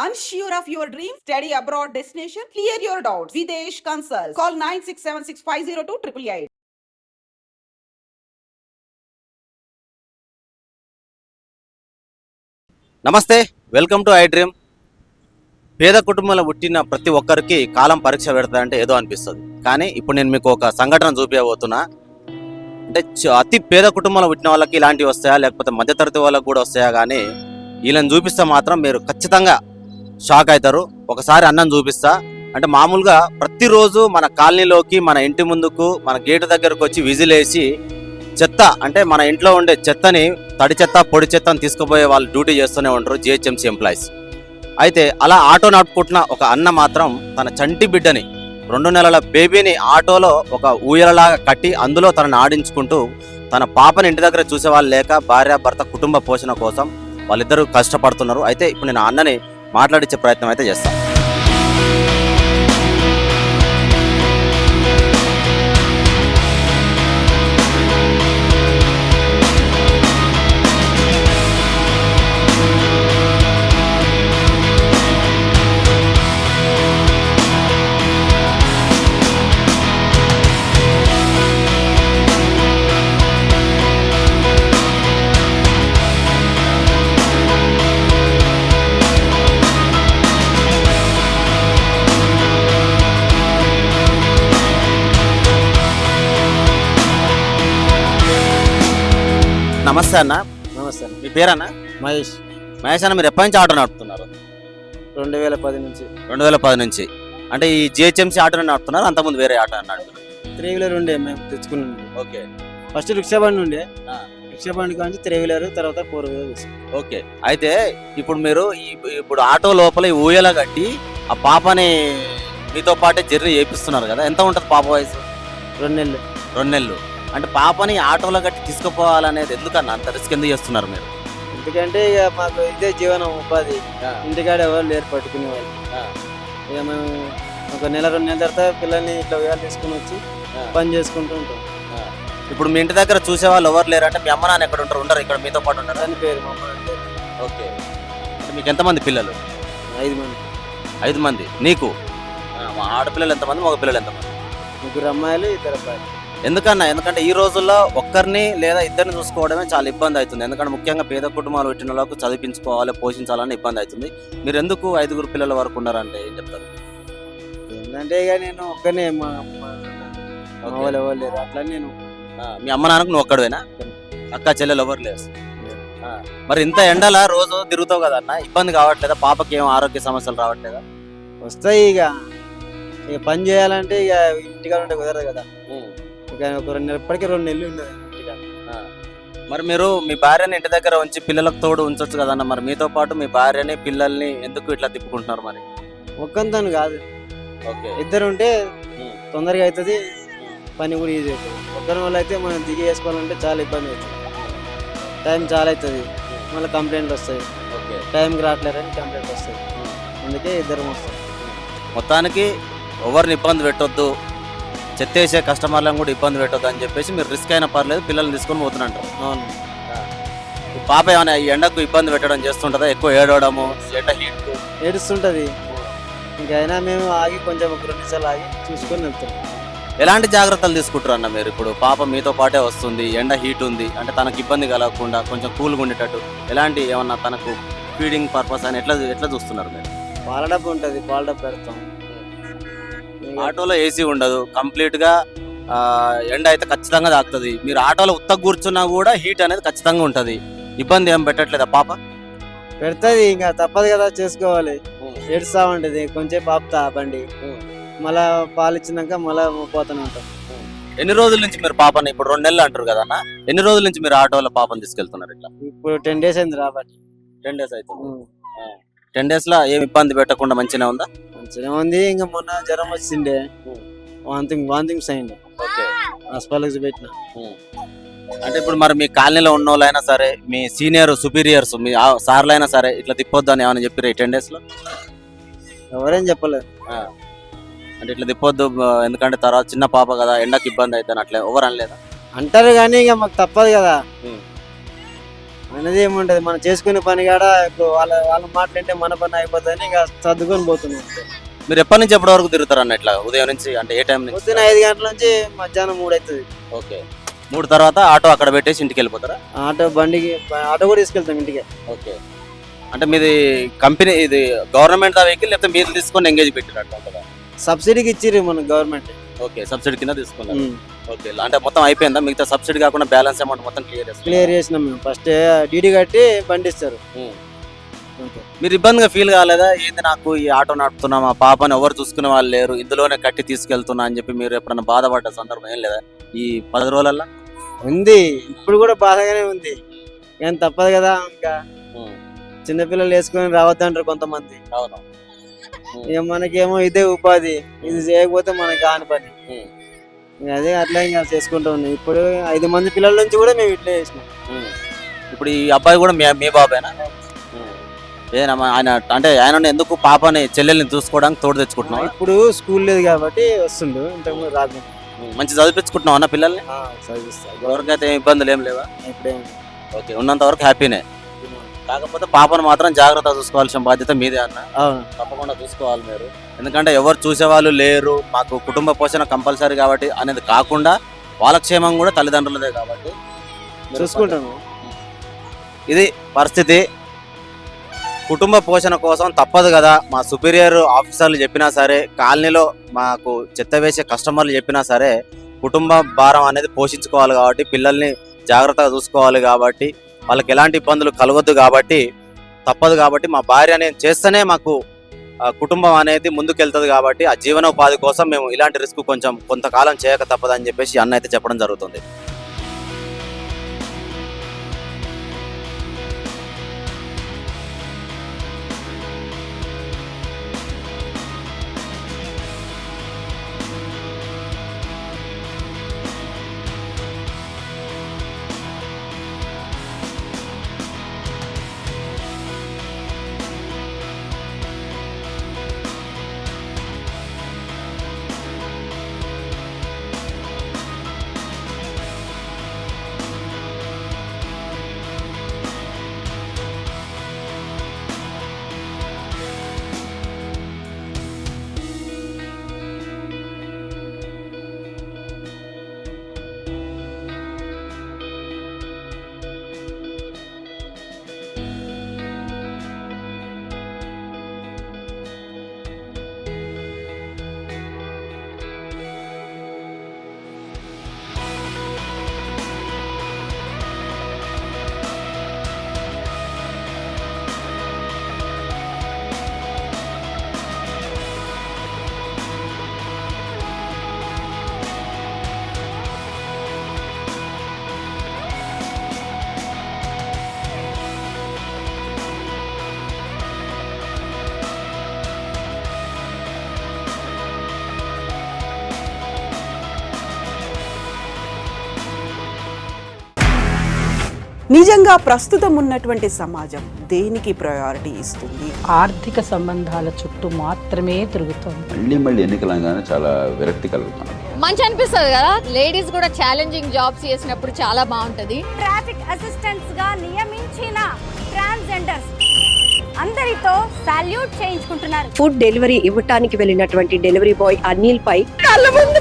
Unsure of your dream? Study abroad destination? Clear your doubts. Videsh Consult. Call 9676502888. నమస్తే, welcome to I dream. పేద కుటుంబంలో పుట్టిన ప్రతి ఒక్కరికి కాలం పరీక్ష పెడతాయంటే ఏదో అనిపిస్తుంది. కానీ ఇప్పుడు నేను మీకు ఒక సంఘటన చూపించబోతున్నా. అంటే అతి పేద కుటుంబంలో పుట్టిన వాళ్ళకి ఇలాంటివి వస్తాయా, లేకపోతే మధ్యతరగతి వాళ్ళకి కూడా వస్తాయా, కానీ వీళ్ళని చూపిస్తే మాత్రం మీరు ఖచ్చితంగా షాక్ అవుతారు. ఒకసారి అన్నం చూపిస్తా. అంటే మామూలుగా ప్రతిరోజు మన కాలనీలోకి, మన ఇంటి ముందుకు, మన గేటు దగ్గరకు వచ్చి విజిలేసి చెత్త, అంటే మన ఇంట్లో ఉండే చెత్తని, తడి చెత్త పొడి చెత్తని తీసుకుపోయే వాళ్ళు డ్యూటీ చేస్తూనే ఉంటారు, జిహెచ్ఎంసీ ఎంప్లాయీస్. అయితే అలా ఆటో నడుపుకుంటున్న ఒక అన్న మాత్రం తన చంటి బిడ్డని, 2 నెలల బేబీని ఆటోలో ఒక ఊయలలాగా కట్టి అందులో తనని ఆడించుకుంటూ, తన పాపని ఇంటి దగ్గర చూసేవాళ్ళు లేక భార్య భర్త కుటుంబ పోషణ కోసం వాళ్ళిద్దరూ కష్టపడుతున్నారు. అయితే ఇప్పుడు నేను అన్నని మాట్లాడించే ప్రయత్నం అయితే చేస్తాను. నమస్తే అన్న. నమస్తే అన్న. మీ పేరన్నా? మహేష్. మహేష్ అన్న, మీరు ఎప్పటి నుంచి ఆటో నడుపుతున్నారు? 2010 నుంచి. 2010 నుంచి. అంటే ఈ జిహెచ్ఎంసీ ఆటో నడుపుతున్నారు, అంతకుముందు వేరే ఆటో నడుపుతున్నారు? 3 వీలర్ ఉండే మేము తెచ్చుకున్నాం. ఓకే. ఫస్ట్ రిక్షా బండి ఉండే, రిక్షా బండి కానీ 3 వీలర్, తర్వాత 4 వీలర్ తీసుకున్నాం. ఓకే. అయితే ఇప్పుడు మీరు ఇప్పుడు ఆటో లోపల ఈ ఊయల కట్టి ఆ పాపని మీతో పాటే జర్నీ చేపిస్తున్నారు కదా, ఎంత ఉంటుంది పాప వయసు? 2 నెలలు. 2 నెలలు. అంటే పాపని ఆటోలో కట్టి తీసుకుపోవాలనేది ఎందుకన్నా అంత రిస్క్ ఎందుకు చేస్తున్నారు మీరు? ఎందుకంటే ఇక మాకు ఇదే జీవనం ఉపాధి. ఇంటికాడ ఎవరు లేరు పట్టుకునే వాళ్ళు. ఇక మేము ఒక నెల 2 నెలల తర్వాత పిల్లల్ని ఇట్లా ఉయ్యాలు తీసుకుని వచ్చి పని చేసుకుంటూ ఉంటాం. ఇప్పుడు మీ ఇంటి దగ్గర చూసే వాళ్ళు ఎవరు లేరు అంటే మీ అమ్మ నాన్న ఎక్కడ ఉంటారు? ఉండరు, ఇక్కడ మీతో పాటు ఉంటారు? దాని పేరు మా అమ్మ అంటే. ఓకే. అంటే మీకు ఎంతమంది పిల్లలు? 5 మంది. 5 మంది. నీకు మా ఆడపిల్లలు ఎంతమంది, మగ పిల్లలు ఎంతమంది? 3 అమ్మాయిలు, 2 అబ్బాయిలు. ఎందుకన్నా? ఎందుకంటే ఈ రోజుల్లో ఒక్కరిని లేదా ఇద్దరిని చూసుకోవడమే చాలా ఇబ్బంది అవుతుంది. ఎందుకంటే ముఖ్యంగా పేద కుటుంబాలు పెట్టిన వాళ్ళకు చదివించుకోవాలి, పోషించాలని ఇబ్బంది అవుతుంది. మీరు ఎందుకు 5 పిల్లల వరకు ఉన్నారంటే ఏం చెప్తారు? ఏంటంటే ఇక నేను ఒక్కనే, మా అమ్మ వాళ్ళు ఎవరు లేరు. అట్లా నేను. మీ అమ్మ నాన్నకు నువ్వు ఒక్కడవేనా? అక్క చెల్లెలు ఎవరు లేరు? మరి ఇంత ఎండలా రోజు తిరుగుతావు కదా అన్న, ఇబ్బంది కావట్లేదా? పాపకి ఏం ఆరోగ్య సమస్యలు రావట్లేదా? వస్తాయి. ఇక పని చేయాలంటే ఇక ఇంటికాడ ఉంటే కుదరదు కదా. ఇక ఒక 2 నెలలు, ఇప్పటికీ 2 నెలలు ఉండదు ఇంటికాడ. మరి మీరు మీ భార్యని ఇంటి దగ్గర ఉంచి పిల్లలకు తోడు ఉంచొచ్చు కదన్న. మరి మీతో పాటు మీ భార్యని పిల్లల్ని ఎందుకు ఇట్లా తిప్పుకుంటున్నారు మరి? ఒక్కంతో కాదు, ఓకే. ఇద్దరు ఉంటే తొందరగా అవుతుంది, పని కూడా ఈజీ అవుతుంది. ఒక్కరి వల్ల అయితే మనం దిగి వేసుకోవాలంటే చాలా ఇబ్బంది అవుతుంది, టైం చాలా అవుతుంది, మళ్ళీ కంప్లైంట్లు వస్తాయి. ఓకే. టైంకి రావట్లేదని కంప్లైంట్ వస్తాయి. అందుకే ఇద్దరు వస్తాం. మొత్తానికి ఎవరిని ఇబ్బంది పెట్టొద్దు, చెత్తేసే కస్టమర్లను కూడా ఇబ్బంది పెట్టొద్దు అని చెప్పేసి మీరు రిస్క్ అయినా పర్లేదు పిల్లల్ని తీసుకొని పోతున్నట్టు. అవును. పాప ఏమైనా ఈ ఎండకు ఇబ్బంది పెట్టడం చేస్తుంటుందా? ఎక్కువ ఏడవడము, ఎండ హీట్ ఏడుస్తుంటుంది. ఇంకైనా మేము ఆగి కొంచెం ఒక 2 నిమిషాలు ఆగి చూసుకొని వెళ్తాం. ఎలాంటి జాగ్రత్తలు తీసుకుంటారు అన్న మీరు? ఇప్పుడు పాప మీతో పాటే వస్తుంది, ఎండ హీట్ ఉంది అంటే తనకు ఇబ్బంది కలగకుండా కొంచెం కూల్గా ఉండేటట్టు ఎలాంటి ఏమన్నా తనకు ఫీడింగ్ పర్పస్ అని ఎట్లా చూస్తున్నారు మీరు? పాల డబ్బు ఉంటుంది, పాల డబ్బు పెడతాం. ఆటోలో ఏసీ ఉండదు, కంప్లీట్ గా ఎండ అయితే ఖచ్చితంగా తాకుతుంది. మీరు ఆటోలో ఉత్తగా కూర్చున్నా కూడా హీట్ అనేది ఖచ్చితంగా ఉంటది. ఇబ్బంది ఏం పెట్టట్లేదా పాప? పెడుతుంది, ఇంకా తప్పదు కదా, చేసుకోవాలి. ఏడుస్తా ఉంటుంది, కొంచెం పాపుతా బండి, మళ్ళా పాలు ఇచ్చినాక మళ్ళా పోతూనే ఉంటాం. ఎన్ని రోజుల నుంచి మీరు పాపని, ఇప్పుడు 2 నెలలు అంటారు కదా అన్న, ఎన్ని రోజుల నుంచి మీరు ఆటోలో పాపని తీసుకెళ్తున్నారు? ఇట్లా ఇప్పుడు 10 డేస్ అయింది రాబట్టి. 10 డేస్ అవుతుంది. 10 డేస్ లో ఏం ఇబ్బంది పెట్టకుండా మంచిగా ఉందా? మంచిగా ఉంది. ఇంకా మొన్న జ్వరం వచ్చిండే, వాంతింగ్స్ అయింది. ఓకే. హాస్పిటల్కి పెట్టిన. అంటే ఇప్పుడు మరి మీ కాలనీలో ఉన్న వాళ్ళైనా సరే, మీ సీనియర్ సుపీరియర్స్, మీ సార్లు అయినా సరే ఇట్లా తిప్పొద్దు అని ఏమైనా చెప్పారు ఈ 10 డేస్ లో? ఎవరేం చెప్పలేదు. అంటే ఇట్లా తిప్పొద్దు, ఎందుకంటే తర్వాత చిన్న పాప కదా, ఎండకి ఇబ్బంది అవుతుంది అట్లా ఎవరు అనలేదా? అంటారు కానీ ఇక మాకు తప్పదు కదా. అనేది ఏముంటది, మనం చేసుకునే పని కాడ ఇప్పుడు వాళ్ళ మాటలంటే మన పని అయిపోతుందని ఇంకా సర్దుకొని పోతున్నాం. మీరు ఎప్పటి నుంచి ఎప్పటి వరకు తిరుగుతారు అన్న ఇట్లా ఉదయం నుంచి అంటే ఏ టైం నుంచి? పొద్దున 5 గంటల నుంచి మధ్యాహ్నం 3 అవుతుంది. ఓకే 3 తర్వాత ఆటో అక్కడ పెట్టేసి ఇంటికి వెళ్ళిపోతారా? ఆటో కూడా తీసుకెళ్తాం ఇంటికి. ఓకే అంటే మీది కంపెనీ ఇది గవర్నమెంట్ వెహికల్ లేకపోతే మీరు తీసుకొని ఎంగేజ్ పెట్టినట్టు ఉంటుందా? సబ్సిడీకి ఇచ్చిర్రు మన గవర్నమెంట్. ఓకే సబ్సిడీ కింద తీసుకున్నారు. ఓకే అంటే మొత్తం అయిపోయిందా? మిగతా సబ్సిడీ కాకుండా బ్యాలెన్స్ అమౌంట్ మొత్తం క్లియర్ చేసినాం మేము. ఫస్ట్ డీడీ కట్టి బండి ఇస్తారు. మీరు ఇబ్బందిగా ఫీల్ కాలేదా? ఏంది నాకు ఈ ఆటో నడుపుతున్నా, మా పాపని ఎవరు చూసుకునే వాళ్ళు లేరు, ఇందులోనే కట్టి తీసుకెళ్తున్నా అని చెప్పి మీరు ఎప్పుడైనా బాధపడ్డ సందర్భం ఏం లేదా ఈ 10 రోజులల్లో? ఉంది, ఇప్పుడు కూడా బాధగానే ఉంది, కానీ తప్పదు కదా. ఇంకా చిన్నపిల్లలు వేసుకొని రావద్దంటారు కొంతమంది. ఇక మనకేమో ఇదే ఉపాధి, ఇది చేయకపోతే మనకి కాని పని. అదే అట్లా ఇంకా చేసుకుంటూ ఉన్నాం. ఇప్పుడు 5 మంది పిల్లల నుంచి కూడా మేము ఇట్లా చేసినాం. ఇప్పుడు ఈ అబ్బాయి కూడా మీ బాబేనా? ఏనమ్మా ఆయన అంటే ఆయన ఎందుకు పాపని చెల్లెల్ని చూసుకోవడానికి తోడు తెచ్చుకుంటున్నావు? ఇప్పుడు స్కూల్ లేదు కాబట్టి వస్తుండు, ఇంతకుముందు రాదు. మంచి చదివించుకుంటున్నావు అన్న పిల్లల్ని? చదివిస్తా. ఎవరికైతే ఏం ఇబ్బందులు ఏం లేవా? ఇప్పుడేం ఓకే ఉన్నంత వరకు హ్యాపీనే. కాకపోతే పాపను మాత్రం జాగ్రత్తగా చూసుకోవాల్సిన బాధ్యత మీదే అన్న. తప్పకుండా చూసుకోవాలి మీరు, ఎందుకంటే ఎవరు చూసేవాళ్ళు లేరు, మాకు కుటుంబ పోషణ కంపల్సరీ కాబట్టి అనేది కాకుండా వాళ్ళ క్షేమం కూడా తల్లిదండ్రులదే కాబట్టి చూసుకుంటాను. ఇది పరిస్థితి. కుటుంబ పోషణ కోసం తప్పదు కదా, మా సుపీరియర్ ఆఫీసర్లు చెప్పినా సరే, కాలనీలో మాకు చెత్త వేసే కస్టమర్లు చెప్పినా సరే, కుటుంబ భారం అనేది పోషించుకోవాలి కాబట్టి, పిల్లల్ని జాగ్రత్తగా చూసుకోవాలి కాబట్టి, వాళ్ళకి ఎలాంటి ఇబ్బందులు కలగొద్దు కాబట్టి తప్పదు కాబట్టి, మా భార్య నేను చేస్తేనే మాకు కుటుంబం అనేది ముందుకెళ్తుంది కాబట్టి ఆ జీవనోపాధి కోసం మేము ఇలాంటి రిస్క్ కొంతకాలం చేయక తప్పదని చెప్పేసి అన్న అయితే చెప్పడం జరుగుతుంది. నిజంగా ప్రస్తుతం ఉన్నటువంటి సమాజం దేనికి ప్రయారిటీ ఇస్తుంది? ఆర్థిక సంబంధాల చుట్టూ మాత్రమే తిరుగుతోంది. మళ్ళీ ఎన్నికలంగానే చాలా విరక్తి కలుగుతాను. మంచి అనిపిస్తుంది కదా, లేడీస్ కూడా ఛాలెంజింగ్ జాబ్స్ చేసినప్పుడు చాలా బాగుంటది. ట్రాఫిక్ అసిస్టెంట్స్ గా నియమించిన ట్రాన్స్జెండర్స్ అందరితో సాల్యూట్ చేయించుకుంటున్నారు. ఫుడ్ డెలివరీ ఇవ్వటానికి వెళ్ళినటువంటి డెలివరీ బాయ్ అనిల్ పై కళ్ళ ముందు